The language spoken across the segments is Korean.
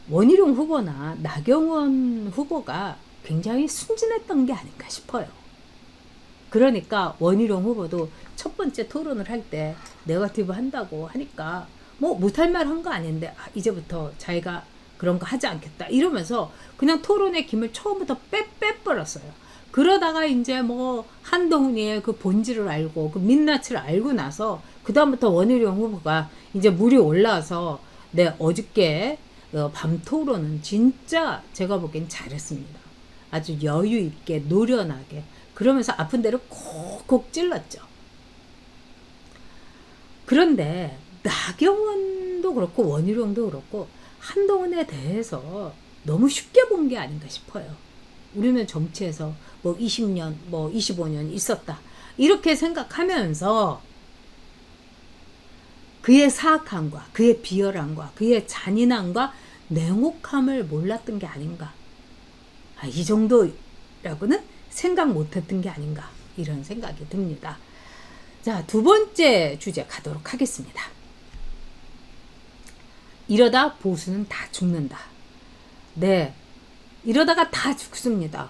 원희룡 후보나 나경원 후보가 굉장히 순진했던 게 아닌가 싶어요. 그러니까 원희룡 후보도 첫 번째 토론을 할 때 네거티브 한다고 하니까 뭐 못할 말 한 거 아닌데 이제부터 자기가 그런 거 하지 않겠다 이러면서 그냥 토론의 김을 처음부터 빼버렸어요. 그러다가 이제 뭐 한동훈이의 그 본질을 알고 그 민낯을 알고 나서 그 다음부터 원희룡 후보가 이제 물이 올라와서 어저께 밤 토론은 진짜 제가 보기엔 잘했습니다. 아주 여유 있게 노련하게 그러면서 아픈 데를 콕콕 찔렀죠. 그런데 나경원도 그렇고 원희룡도 그렇고 한동훈에 대해서 너무 쉽게 본 게 아닌가 싶어요. 우리는 정치에서 뭐 20년, 뭐 25년 있었다. 이렇게 생각하면서 그의 사악함과 그의 비열함과 그의 잔인함과 냉혹함을 몰랐던 게 아닌가. 이 정도라고는 생각 못했던 게 아닌가. 이런 생각이 듭니다. 자, 두 번째 주제 가도록 하겠습니다. 이러다 보수는 다 죽는다. 네, 이러다가 다 죽습니다.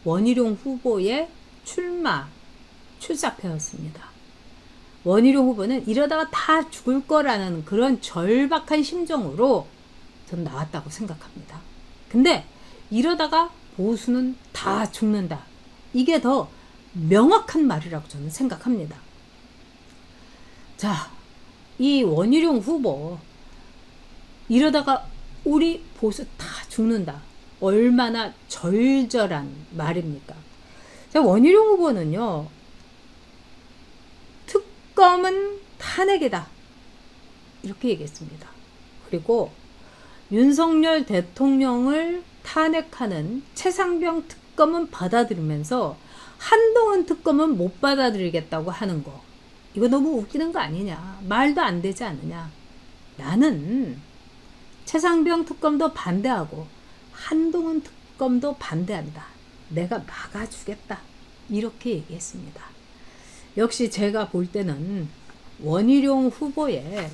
원희룡 후보의 출사표였습니다. 원희룡 후보는 이러다가 다 죽을 거라는 그런 절박한 심정으로 전 나왔다고 생각합니다. 근데 이러다가 보수는 다 죽는다. 이게 더 명확한 말이라고 저는 생각합니다. 자, 이 원희룡 후보 이러다가 우리 보수 다 죽는다. 얼마나 절절한 말입니까? 자, 원희룡 후보는요. 특검은 탄핵이다. 이렇게 얘기했습니다. 그리고 윤석열 대통령을 탄핵하는 최상병 특검은 받아들이면서 한동훈 특검은 못 받아들이겠다고 하는 거. 이거 너무 웃기는 거 아니냐. 말도 안 되지 않느냐. 나는 최상병 특검도 반대하고 한동훈 특검도 반대한다. 내가 막아주겠다. 이렇게 얘기했습니다. 역시 제가 볼 때는 원희룡 후보의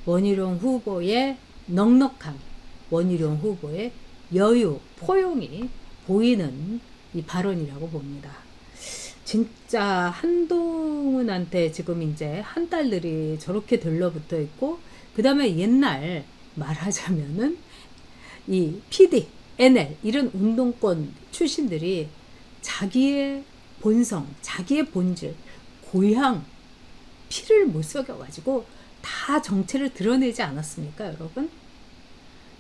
원희룡 후보의 넉넉함, 원희룡 후보의 여유, 포용이 보이는 이 발언이라고 봅니다. 진짜 한동훈한테 지금 이제 한 딸들이 저렇게 들러붙어 있고, 그 다음에 옛날 말하자면은 이 PD, NL 이런 운동권 출신들이 자기의 본성, 자기의 본질, 고향, 피를 못 속여가지고 다 정체를 드러내지 않았습니까, 여러분?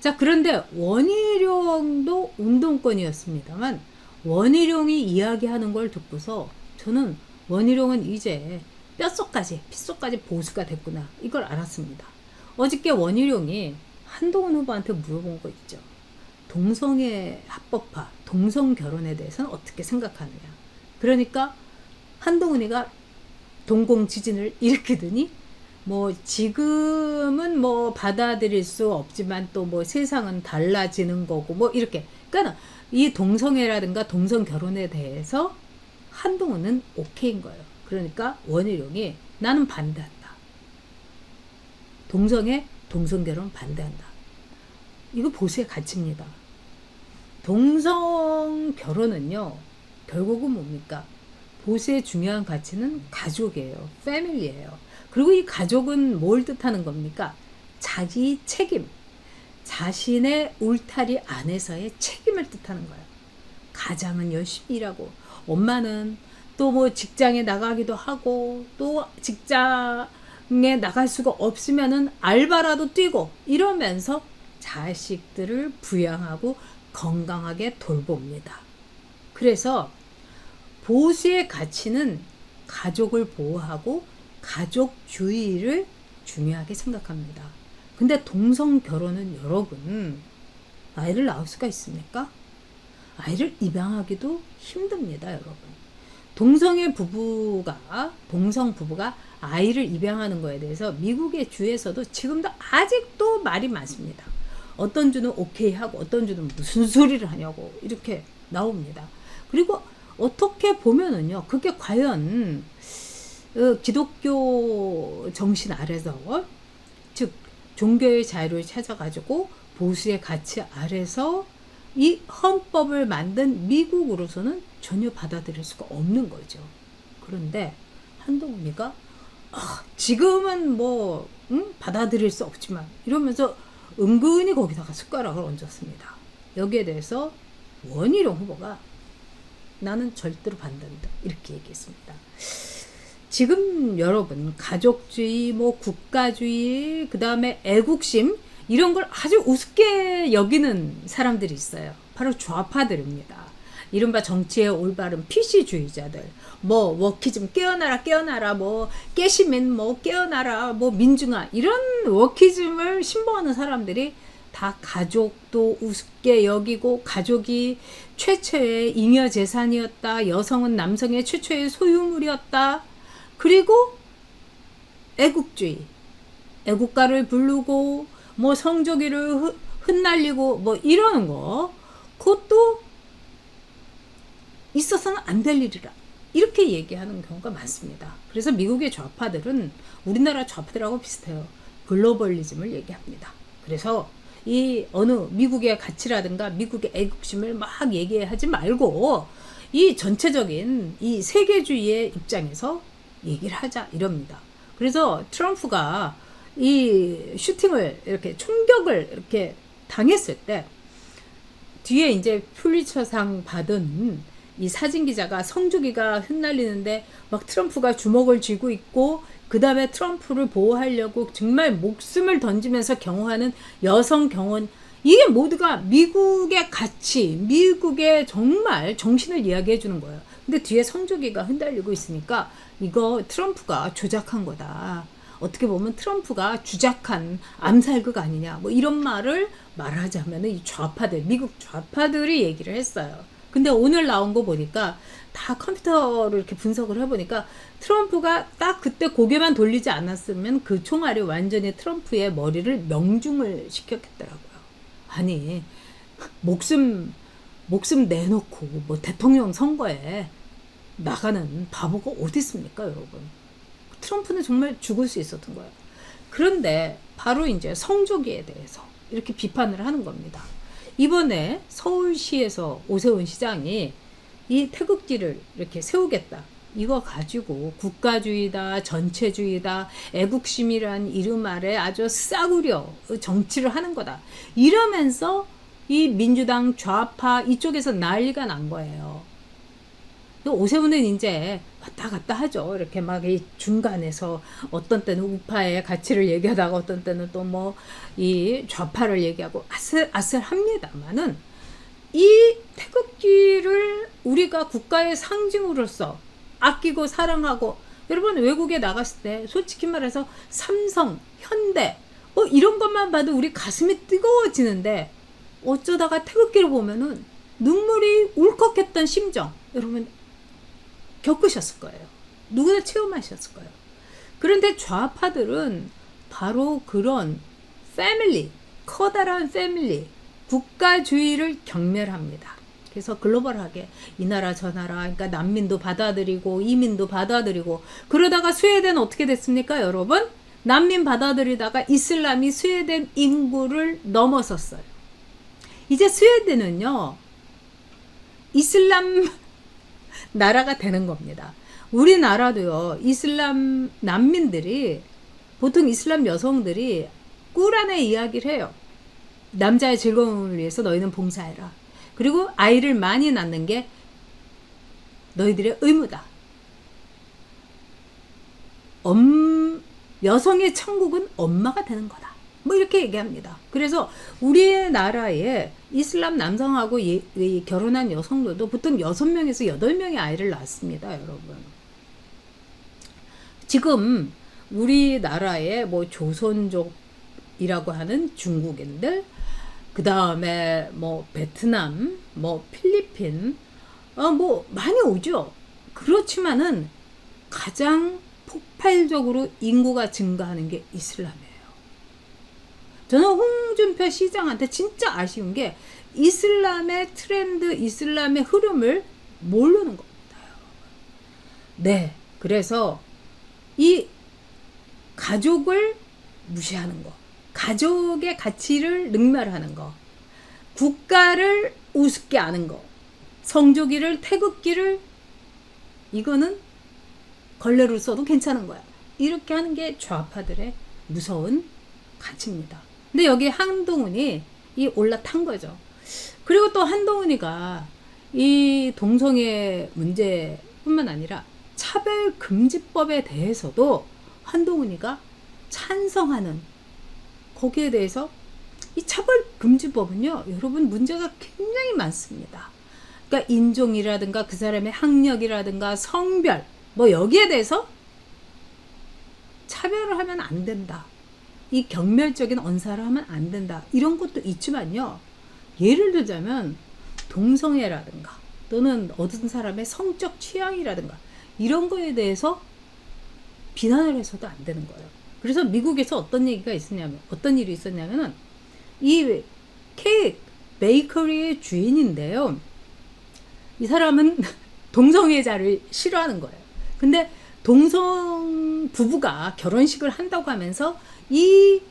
자, 그런데 원희룡도 운동권이었습니다만 원희룡이 이야기하는 걸 듣고서 저는 원희룡은 이제 뼛속까지, 핏속까지 보수가 됐구나, 이걸 알았습니다. 어저께 원희룡이 한동훈 후보한테 물어본 거 있죠. 동성애 합법화, 동성 결혼에 대해서는 어떻게 생각하느냐. 그러니까 한동훈이가 동공 지진을 일으키더니 뭐 지금은 뭐 받아들일 수 없지만 또 뭐 세상은 달라지는 거고 뭐 이렇게. 그러니까 이 동성애라든가 동성 결혼에 대해서 한동훈은 오케이인 거예요. 그러니까 원희룡이 나는 반대한다. 동성애, 동성 결혼 반대한다. 이거 보수의 가치입니다. 동성 결혼은요, 결국은 뭡니까? 보수의 중요한 가치는 가족이에요. 패밀리예요. 그리고 이 가족은 뭘 뜻하는 겁니까? 자기 책임, 자신의 울타리 안에서의 책임을 뜻하는 거예요. 가장은 열심히 일하고, 엄마는 또 뭐 직장에 나가기도 하고, 또 직장에 나갈 수가 없으면은 알바라도 뛰고, 이러면서 자식들을 부양하고 건강하게 돌봅니다. 그래서 보수의 가치는 가족을 보호하고 가족주의를 중요하게 생각합니다. 근데 동성 결혼은 여러분, 아이를 낳을 수가 있습니까? 아이를 입양하기도 힘듭니다, 여러분. 동성 부부가 아이를 입양하는 거에 대해서 미국의 주에서도 지금도 아직도 말이 많습니다. 어떤 주는 오케이 하고 어떤 주는 무슨 소리를 하냐고 이렇게 나옵니다. 그리고 어떻게 보면은요, 그게 과연 기독교 정신 아래서, 즉 종교의 자유를 찾아가지고 보수의 가치 아래서 이 헌법을 만든 미국으로서는 전혀 받아들일 수가 없는 거죠. 그런데 한동훈이가 지금은 뭐 받아들일 수 없지만 이러면서 은근히 거기다가 숟가락을 얹었습니다. 여기에 대해서 원희룡 후보가 나는 절대로 반대한다 이렇게 얘기했습니다. 지금 여러분 가족주의, 뭐 국가주의, 그 다음에 애국심 이런 걸 아주 우습게 여기는 사람들이 있어요. 바로 좌파들입니다. 이른바 정치의 올바른 PC주의자들, 뭐 워키즘 깨어나라, 뭐 깨시민 뭐 깨어나라, 뭐 민중화 이런 워키즘을 신봉하는 사람들이 다 가족도 우습게 여기고 가족이 최초의 잉여 재산이었다. 여성은 남성의 최초의 소유물이었다. 그리고 애국주의, 애국가를 부르고 뭐 성조기를 흩날리고 뭐 이러는 거 그것도 있어서는 안 될 일이라 이렇게 얘기하는 경우가 많습니다. 그래서 미국의 좌파들은 우리나라 좌파들하고 비슷해요. 글로벌리즘을 얘기합니다. 그래서 이 어느 미국의 가치라든가 미국의 애국심을 막 얘기하지 말고 이 전체적인 이 세계주의의 입장에서 얘기를 하자 이럽니다. 그래서 트럼프가 이 슈팅을 이렇게 총격을 이렇게 당했을 때 뒤에 이제 퓰리처상 받은 이 사진 기자가 성주기가 흩날리는데 막 트럼프가 주먹을 쥐고 있고 그 다음에 트럼프를 보호하려고 정말 목숨을 던지면서 경호하는 여성 경원 이게 모두가 미국의 가치, 미국의 정말 정신을 이야기해 주는 거예요. 근데 뒤에 성조기가 흩날리고 있으니까 이거 트럼프가 조작한 거다. 어떻게 보면 트럼프가 주작한 암살극 아니냐 뭐 이런 말을 말하자면 이 좌파들, 미국 좌파들이 얘기를 했어요. 근데 오늘 나온 거 보니까 다 컴퓨터로 이렇게 분석을 해보니까 트럼프가 딱 그때 고개만 돌리지 않았으면 그 총알이 완전히 트럼프의 머리를 명중을 시켰겠더라고요. 아니 목숨 내놓고 뭐 대통령 선거에 나가는 바보가 어디 있습니까, 여러분? 트럼프는 정말 죽을 수 있었던 거예요. 그런데 바로 이제 성조기에 대해서 이렇게 비판을 하는 겁니다. 이번에 서울시에서 오세훈 시장이 이 태극기를 이렇게 세우겠다. 이거 가지고 국가주의다, 전체주의다, 애국심이란 이름 아래 아주 싸구려 정치를 하는 거다. 이러면서 이 민주당 좌파 이쪽에서 난리가 난 거예요. 오세훈은 이제 왔다 갔다 하죠. 이렇게 막 이 중간에서 어떤 때는 우파의 가치를 얘기하다가 어떤 때는 또 뭐 이 좌파를 얘기하고 아슬아슬합니다만은 이 태극기를 우리가 국가의 상징으로서 아끼고 사랑하고 여러분 외국에 나갔을 때 솔직히 말해서 삼성, 현대 이런 것만 봐도 우리 가슴이 뜨거워지는데 어쩌다가 태극기를 보면은 눈물이 울컥했던 심정 여러분 겪으셨을 거예요. 누구나 체험하셨을 거예요. 그런데 좌파들은 바로 그런 패밀리, 커다란 패밀리, 국가주의를 경멸합니다. 그래서 글로벌하게 이 나라 저 나라 그러니까 난민도 받아들이고 이민도 받아들이고 그러다가 스웨덴 어떻게 됐습니까, 여러분? 난민 받아들이다가 이슬람이 스웨덴 인구를 넘어섰어요. 이제 스웨덴은요 이슬람 나라가 되는 겁니다. 우리나라도요 이슬람 난민들이 보통 이슬람 여성들이 꾸란에 이야기를 해요. 남자의 즐거움을 위해서 너희는 봉사해라. 그리고 아이를 많이 낳는 게 너희들의 의무다. 여성의 천국은 엄마가 되는 거다. 뭐 이렇게 얘기합니다. 그래서 우리나라에 이슬람 남성하고 결혼한 여성들도 보통 6명에서 8명의 아이를 낳습니다, 여러분. 지금 우리나라에 뭐 조선족이라고 하는 중국인들, 그 다음에 뭐 베트남, 뭐 필리핀, 뭐 많이 오죠. 그렇지만은 가장 폭발적으로 인구가 증가하는 게 이슬람이에요. 저는 홍준표 시장한테 진짜 아쉬운 게 이슬람의 트렌드, 이슬람의 흐름을 모르는 겁니다. 네, 그래서 이 가족을 무시하는 거, 가족의 가치를 능멸하는 거, 국가를 우습게 하는 거, 성조기를 태극기를 이거는 걸레로 써도 괜찮은 거야. 이렇게 하는 게 좌파들의 무서운 가치입니다. 근데 여기 한동훈이 이 올라탄 거죠. 그리고 또 한동훈이가 이 동성애 문제뿐만 아니라 차별금지법에 대해서도 한동훈이가 찬성하는, 거기에 대해서 이 차별금지법은요, 여러분 문제가 굉장히 많습니다. 그러니까 인종이라든가 그 사람의 학력이라든가 성별, 뭐 여기에 대해서 차별을 하면 안 된다. 이 경멸적인 언사를 하면 안 된다. 이런 것도 있지만요. 예를 들자면 동성애라든가 또는 어떤 사람의 성적 취향이라든가 이런 거에 대해서 비난을 해서도 안 되는 거예요. 그래서 미국에서 어떤 얘기가 있었냐면, 어떤 일이 있었냐면은 이 케이크 베이커리의 주인인데요. 이 사람은 동성애자를 싫어하는 거예요. 근데 동성 부부가 결혼식을 한다고 하면서 이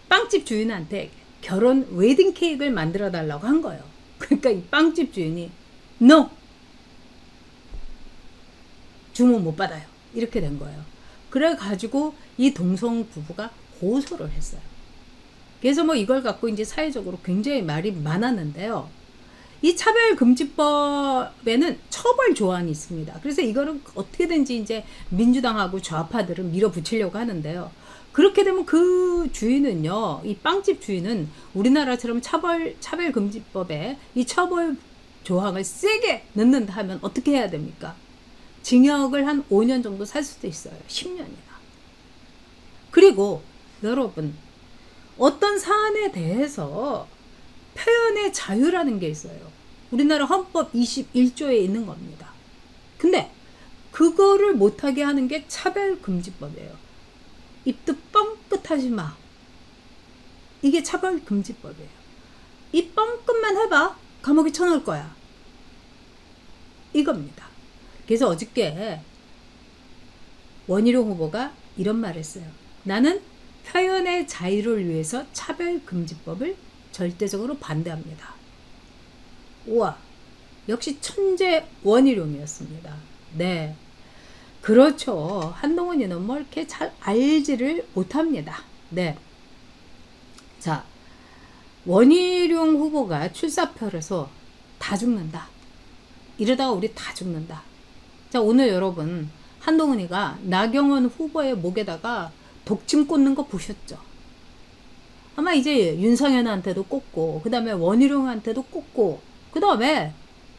빵집 주인한테 결혼 웨딩 케이크를 만들어 달라고 한 거예요. 그러니까 이 빵집 주인이 NO! 주문 못 받아요. 이렇게 된 거예요. 그래가지고 이 동성 부부가 고소를 했어요. 그래서 뭐 이걸 갖고 이제 사회적으로 굉장히 말이 많았는데요. 이 차별금지법에는 처벌 조항이 있습니다. 그래서 이거를 어떻게든지 이제 민주당하고 좌파들은 밀어붙이려고 하는데요. 그렇게 되면 그 주인은요, 이 빵집 주인은 우리나라처럼 차별금지법에 이 처벌 조항을 세게 넣는다 하면 어떻게 해야 됩니까? 징역을 한 5년 정도 살 수도 있어요. 10년이나. 그리고 여러분, 어떤 사안에 대해서 표현의 자유라는 게 있어요. 우리나라 헌법 21조에 있는 겁니다. 근데 그거를 못하게 하는 게 차별금지법이에요. 입도 뻥끗하지 마. 이게 차별금지법이에요. 이 뻥끗만 해봐. 감옥에 쳐넣을 거야. 이겁니다. 그래서 어저께 원희룡 후보가 이런 말을 했어요. 나는 표현의 자유를 위해서 차별금지법을 절대적으로 반대합니다. 우와, 역시 천재 원희룡이었습니다. 네, 그렇죠. 한동훈이는 뭐 이렇게 잘 알지를 못합니다. 네, 자, 원희룡 후보가 출사표에서 다 죽는다. 이러다가 우리 다 죽는다. 자, 오늘 여러분 한동훈이가 나경원 후보의 목에다가 독침 꽂는 거 보셨죠? 아마 이제 윤상현한테도 꽂고, 그 다음에 원희룡한테도 꽂고, 그 다음에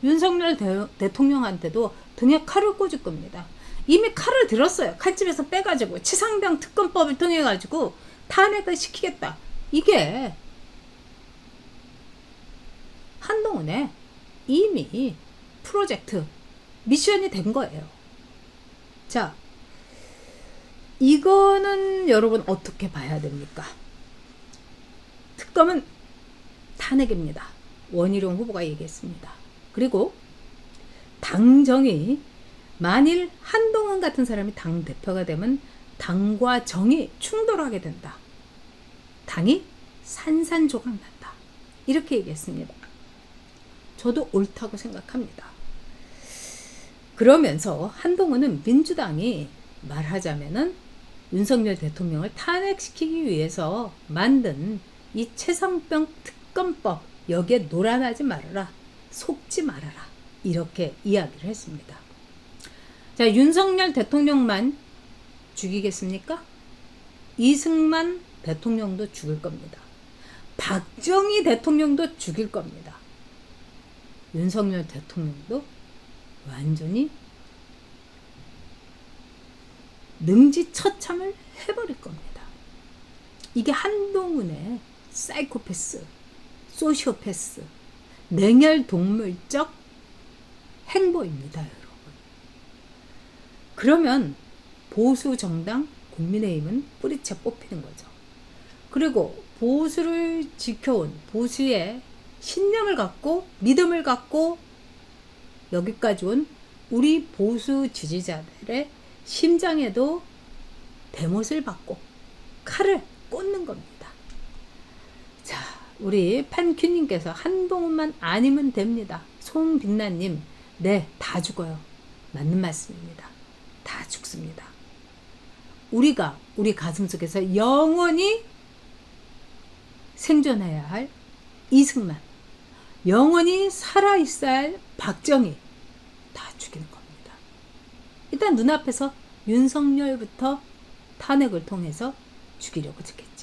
윤석열 대통령한테도 등에 칼을 꽂을 겁니다. 이미 칼을 들었어요. 칼집에서 빼가지고 치상병 특검법을 통해 가지고 탄핵을 시키겠다. 이게 한동훈의 이미 프로젝트 미션이 된 거예요. 자, 이거는 여러분 어떻게 봐야 됩니까? 특검은 탄핵입니다. 원희룡 후보가 얘기했습니다. 그리고 당정이 만일 한동훈 같은 사람이 당대표가 되면 당과 정이 충돌하게 된다. 당이 산산조각난다. 이렇게 얘기했습니다. 저도 옳다고 생각합니다. 그러면서 한동훈은 민주당이 말하자면은 윤석열 대통령을 탄핵시키기 위해서 만든 이 최성병 특검법, 여기에 놀아나지 말아라, 속지 말아라, 이렇게 이야기를 했습니다. 자, 윤석열 대통령만 죽이겠습니까? 이승만 대통령도 죽을 겁니다. 박정희 대통령도 죽일 겁니다. 윤석열 대통령도 완전히 능지처참을 해버릴 겁니다. 이게 한동훈의 사이코패스, 소시오패스, 냉혈동물적 행보입니다, 여러분. 그러면 보수 정당 국민의힘은 뿌리채 뽑히는 거죠. 그리고 보수를 지켜온, 보수의 신념을 갖고 믿음을 갖고 여기까지 온 우리 보수 지지자들의 심장에도 대못을 받고 칼을 꽂는 겁니다. 우리 판큐님께서 한동훈만 아니면 됩니다. 송빛나님, 네, 다 죽어요. 맞는 말씀입니다. 다 죽습니다. 우리가 우리 가슴속에서 영원히 생존해야 할 이승만, 영원히 살아있어야 할 박정희 다 죽이는 겁니다. 일단 눈앞에서 윤석열부터 탄핵을 통해서 죽이려고 짓겠죠.